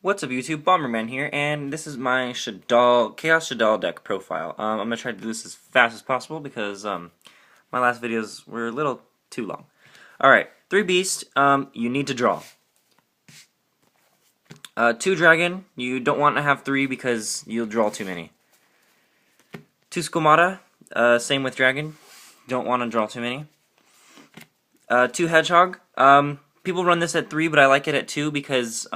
What's up YouTube, Bomberman here, and this is my Shaddoll, Chaos Shaddoll deck profile. I'm going to try to do this as fast as possible because my last videos were a little too long. Alright, 3 Beast, you need to draw. 2 Dragon, you don't want to have 3 because you'll draw too many. 2 Squamata, same with Dragon, don't want to draw too many. 2 Hedgehog, people run this at 3, but I like it at 2 because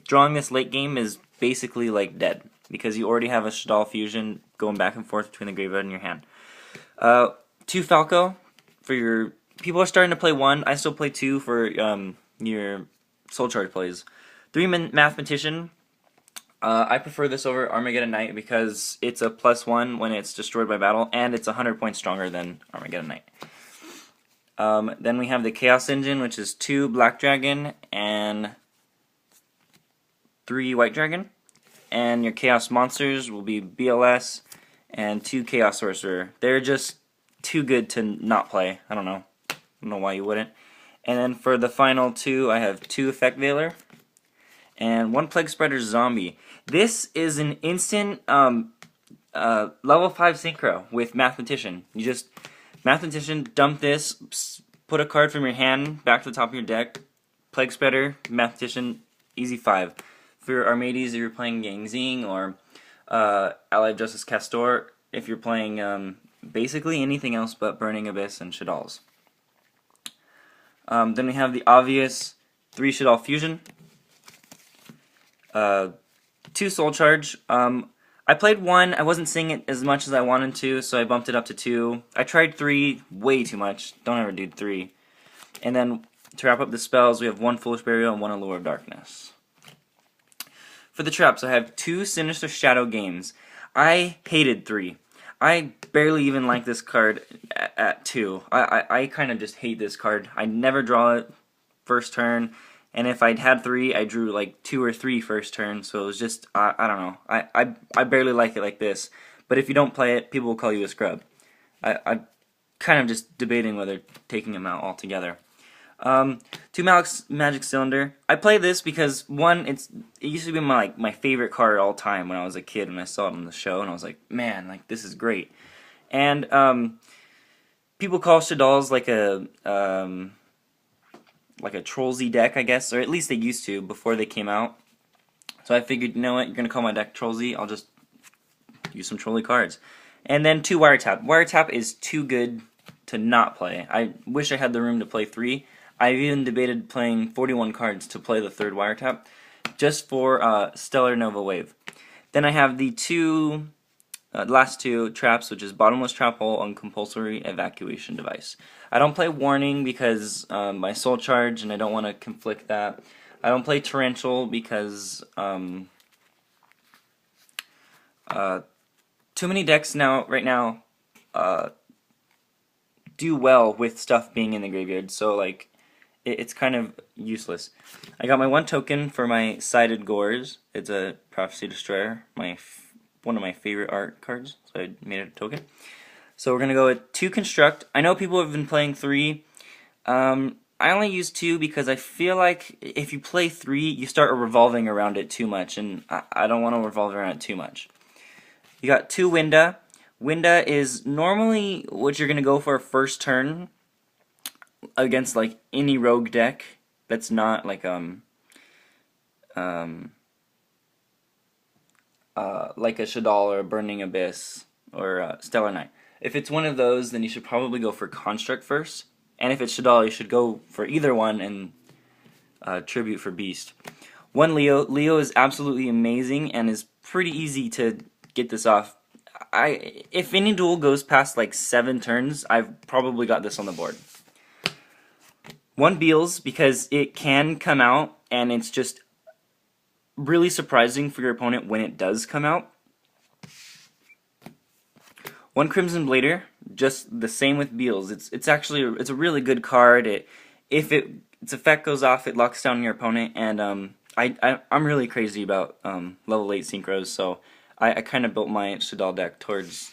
drawing this late game is basically like dead because you already have a Shaddoll fusion going back and forth between the graveyard and your hand. 2 Falco for your people are starting to play 1. I still play 2 for your Soul Charge plays. 3 Mathematician. I prefer this over Armageddon Knight because it's a +1 when it's destroyed by battle, and it's 100 points stronger than Armageddon Knight. Then we have the Chaos Engine, which is 2 Black Dragon and 3 White Dragon, and your Chaos Monsters will be BLS and 2 Chaos Sorcerer. They're just too good to not play. I don't know why you wouldn't. And then for the final 2, I have 2 Effect Veiler and 1 Plague Spreader Zombie. This is an instant level 5 synchro with Mathematician. You just Mathematician, dump this, put a card from your hand back to the top of your deck. Plague Spreader, Mathematician, easy 5. For Armades, if you're playing Gang Zing, or Allied Justice Castor, if you're playing basically anything else but Burning Abyss and Shaddolls. Then we have the obvious 3 Shaddoll Fusion, 2 Soul Charge. I played 1, I wasn't seeing it as much as I wanted to, so I bumped it up to 2. I tried 3, way too much, don't ever do 3. And then to wrap up the spells, we have 1 Foolish Burial and 1 Allure of Darkness. For the traps, I have 2 Sinister Shadow Games. I hated 3. I barely even like this card at 2. I kind of just hate this card. I never draw it first turn, and if I'd had 3, I drew like 2 or 3 first turn, so it was just, I don't know. I barely like it like this. But if you don't play it, people will call you a scrub. I'm kind of just debating whether taking them out altogether. 2 Magic Cylinder. I play this because 1, it used to be my favorite card all time when I was a kid, and I saw it on the show, and I was like, man, like this is great. And people call Shaddolls like a Trollsy deck, I guess, or at least they used to before they came out. So I figured, you know what, you're gonna call my deck Trollsy, I'll just use some Trolly cards. And then 2 Wiretap. Wiretap is too good to not play. I wish I had the room to play 3. I've even debated playing 41 cards to play the 3rd Wiretap, just for Stellar Nova Wave. Then I have the last 2 traps, which is Bottomless Trap Hole and Compulsory Evacuation Device. I don't play Warning because my Soul Charge, and I don't want to conflict that. I don't play Torrential because too many decks right now do well with stuff being in the graveyard, so like it's kind of useless. I got my 1 token for my Sided Gores. It's a Prophecy Destroyer, one of my favorite art cards, so I made it a token. So we're going to go with 2 Construct. I know people have been playing 3. I only use 2 because I feel like if you play 3, you start revolving around it too much, and I don't want to revolve around it too much. You got 2 Winda. Winda is normally what you're going to go for first turn against like any rogue deck that's not like a Shaddoll or a Burning Abyss or Stellar Knight. If it's one of those, then you should probably go for Construct first, and if it's Shaddoll, you should go for either one and Tribute for Beast. 1 Leo. Leo is absolutely amazing and is pretty easy to get this off. If any duel goes past like 7 turns, I've probably got this on the board. 1 Beals, because it can come out, and it's just really surprising for your opponent when it does come out. 1 Crimson Blader, just the same with Beals. It's actually a really good card. If its effect goes off, it locks down your opponent, and I'm really crazy about level 8 synchros, so I kind of built my Shaddoll deck towards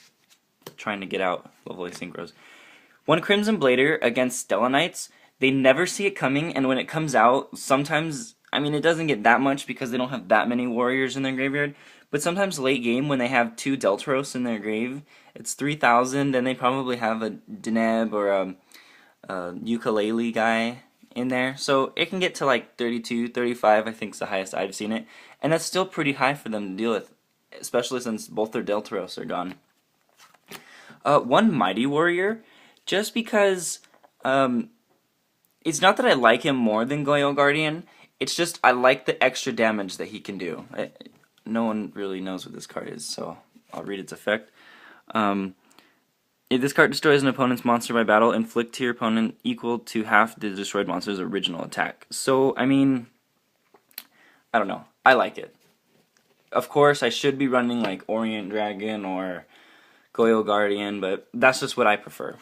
trying to get out level 8 synchros. 1 Crimson Blader against Stella Knights. They never see it coming, and when it comes out, sometimes I mean, it doesn't get that much because they don't have that many warriors in their graveyard. But sometimes late game, when they have 2 Deltaros in their grave, it's 3,000, and they probably have a Deneb or a ukulele guy in there. So it can get to like 32, 35, I think is the highest I've seen it. And that's still pretty high for them to deal with, especially since both their Deltaros are gone. One Mighty Warrior, just because it's not that I like him more than Goyo Guardian, it's just I like the extra damage that he can do. No one really knows what this card is, so I'll read its effect. If this card destroys an opponent's monster by battle, inflict to your opponent equal to half the destroyed monster's original attack. So, I mean, I don't know. I like it. Of course, I should be running like Orient Dragon or Goyo Guardian, but that's just what I prefer.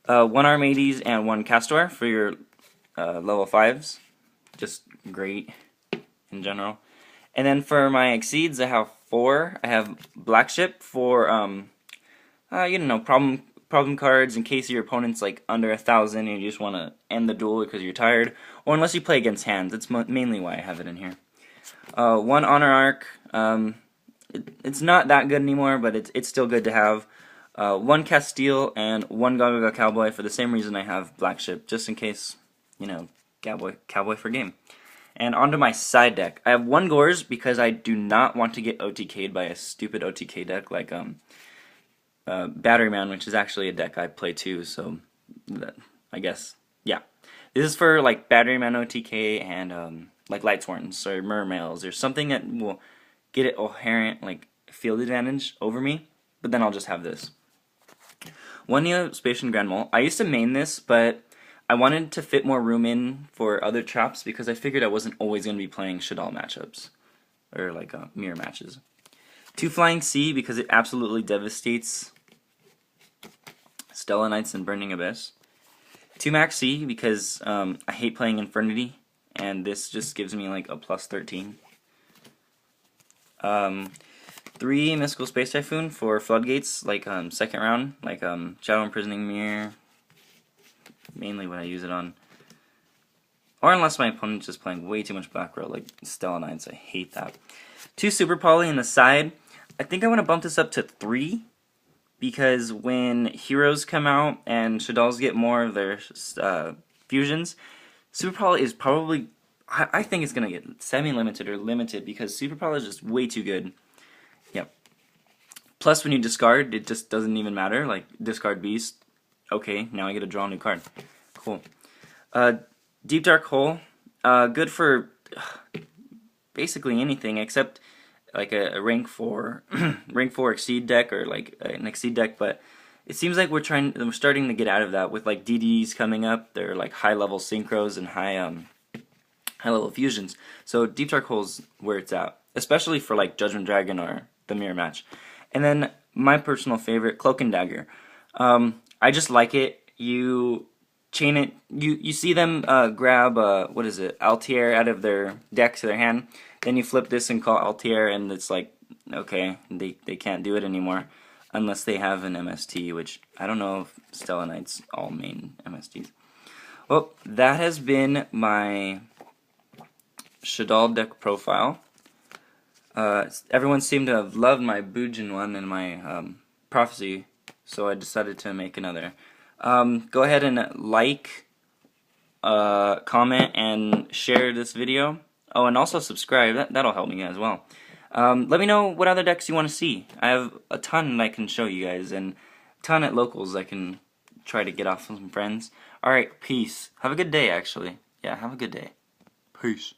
1 Armades and 1 Castor for your level 5s. Just great in general. And then for my Exceeds, I have 4. I have Black Ship for, problem cards in case your opponent's like under 1,000 and you just want to end the duel because you're tired. Or unless you play against hands. That's mainly why I have it in here. 1 Honor Arc. It's not that good anymore, but it's still good to have. 1 Castile and 1 Gaga Cowboy for the same reason I have Black Ship, just in case, Cowboy for game. And onto my side deck. I have 1 Gores because I do not want to get OTK'd by a stupid OTK deck like Battery Man, which is actually a deck I play too, so I guess, yeah. This is for like Battery Man OTK and like Light Swarms or Mermails or something that will get it inherent like field advantage over me, but then I'll just have this. 1 Neospatian Grand Mole. I used to main this, but I wanted to fit more room in for other traps because I figured I wasn't always going to be playing Shaddoll matchups or like mirror matches. 2 Flying Sea because it absolutely devastates Stella Knights and Burning Abyss. 2 Max C because I hate playing Infernity and this just gives me like a plus 13. 3 Mystical Space Typhoon for Floodgates, like second round, like Shadow Imprisoning Mirror, mainly what I use it on. Or unless my opponent's just playing way too much back row, like Stella Knights, I hate that. 2 Super Poly in the side. I think I want to bump this up to 3, because when heroes come out and Shaddolls get more of their fusions, Super Poly is probably, I think it's going to get semi-limited or limited, because Super Poly is just way too good. Yep. Plus, when you discard, it just doesn't even matter. Like, discard Beast. Okay, now I get to draw a new card. Cool. Deep Dark Hole. Good for basically anything except like a rank 4 rank 4 Exceed deck or like an Exceed deck, but it seems like we're starting to get out of that with like DDs coming up. They're like high level synchros and high level fusions. So Deep Dark Hole's where it's at, especially for like Judgment Dragon or the mirror match. And then my personal favorite, Cloak and Dagger. I just like it. You chain it. You see them grab what is it, Altier out of their deck to their hand. Then you flip this and call Altier, and it's like, okay, they can't do it anymore unless they have an MST, which I don't know if Stella Knights all main MSTs. Well, that has been my Shaddoll deck profile. Everyone seemed to have loved my Bujin one and my Prophecy, so I decided to make another. Go ahead and like, comment, and share this video. Oh, and also subscribe. That'll help me as well. Let me know what other decks you want to see. I have a ton I can show you guys, and a ton at locals I can try to get off some friends. Alright, peace. Have a good day, actually. Yeah, have a good day. Peace.